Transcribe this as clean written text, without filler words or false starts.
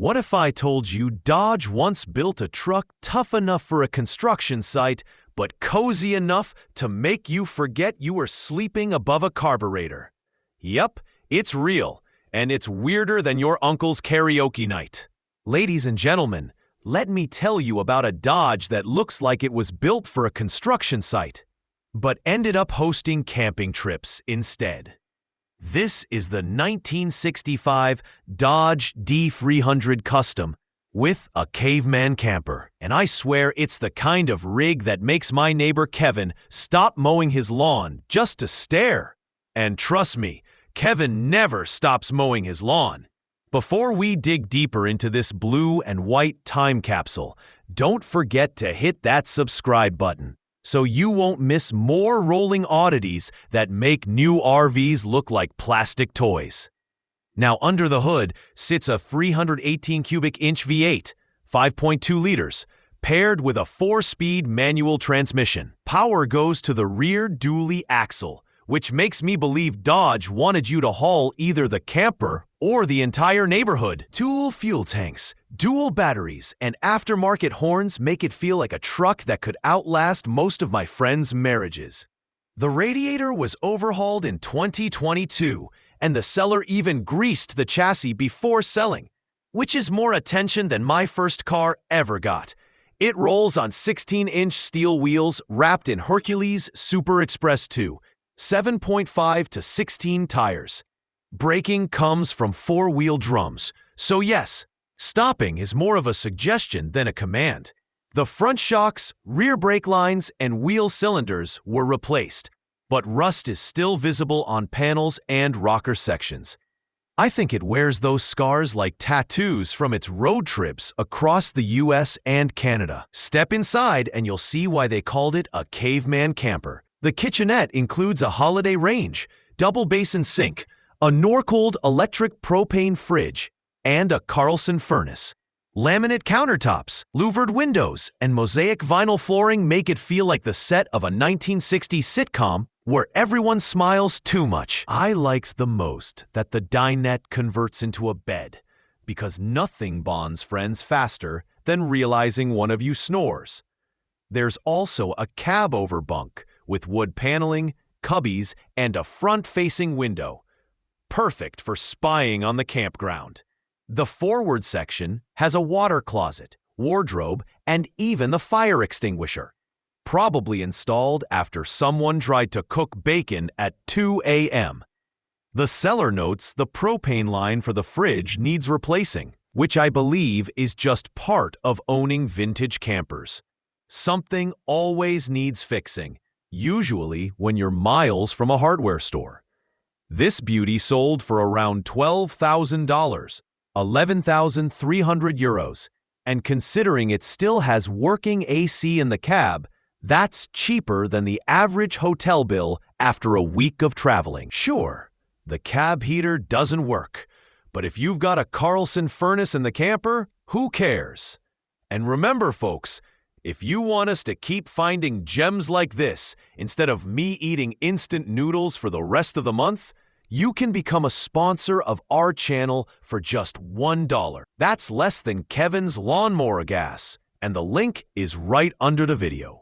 What if I told you Dodge once built a truck tough enough for a construction site, but cozy enough to make you forget you were sleeping above a carburetor? Yep, it's real, and it's weirder than your uncle's karaoke night. Ladies and gentlemen, let me tell you about a Dodge that looks like it was built for a construction site, but ended up hosting camping trips instead. This is the 1965 Dodge D300 Custom with a Caveman camper, and I swear it's the kind of rig that makes my neighbor Kevin stop mowing his lawn just to stare. And trust me, Kevin never stops mowing his lawn. Before we dig deeper into this blue and white time capsule, don't forget to hit that subscribe button so you won't miss more rolling oddities that make new RVs look like plastic toys. Now, under the hood sits a 318 cubic inch V8, 5.2 liters, paired with a 4-speed manual transmission. Power goes to the rear dually axle, which makes me believe Dodge wanted you to haul either the camper or the entire neighborhood. Dual fuel tanks, dual batteries, and aftermarket horns make it feel like a truck that could outlast most of my friends' marriages. The radiator was overhauled in 2022, and the seller even greased the chassis before selling, which is more attention than my first car ever got. It rolls on 16-inch steel wheels wrapped in Hercules Super Express 2, 7.5 to 16 tires. Braking comes from 4-wheel drums, so yes, stopping is more of a suggestion than a command. The front shocks, rear brake lines, and wheel cylinders were replaced, but rust is still visible on panels and rocker sections. I think it wears those scars like tattoos from its road trips across the US and Canada. Step inside and you'll see why they called it a Caveman camper. The kitchenette includes a holiday range, double basin sink, a Norcold electric propane fridge, and a Carlson furnace. Laminate countertops, louvered windows, and mosaic vinyl flooring make it feel like the set of a 1960s sitcom where everyone smiles too much. I liked the most that the dinette converts into a bed, because nothing bonds friends faster than realizing one of you snores. There's also a cab-over bunk with wood paneling, cubbies, and a front-facing window, perfect for spying on the campground. The forward section has a water closet, wardrobe, and even the fire extinguisher, probably installed after someone tried to cook bacon at 2 a.m. The seller notes the propane line for the fridge needs replacing, which I believe is just part of owning vintage campers. Something always needs fixing, usually when you're miles from a hardware store. This beauty sold for around $12,000, 11,300 euros, and considering it still has working AC in the cab, that's cheaper than the average hotel bill after a week of traveling. Sure, the cab heater doesn't work, but if you've got a Carlson furnace in the camper, who cares? And remember, folks, if you want us to keep finding gems like this instead of me eating instant noodles for the rest of the month, you can become a sponsor of our channel for just $1. That's less than Kevin's lawnmower gas, and the link is right under the video.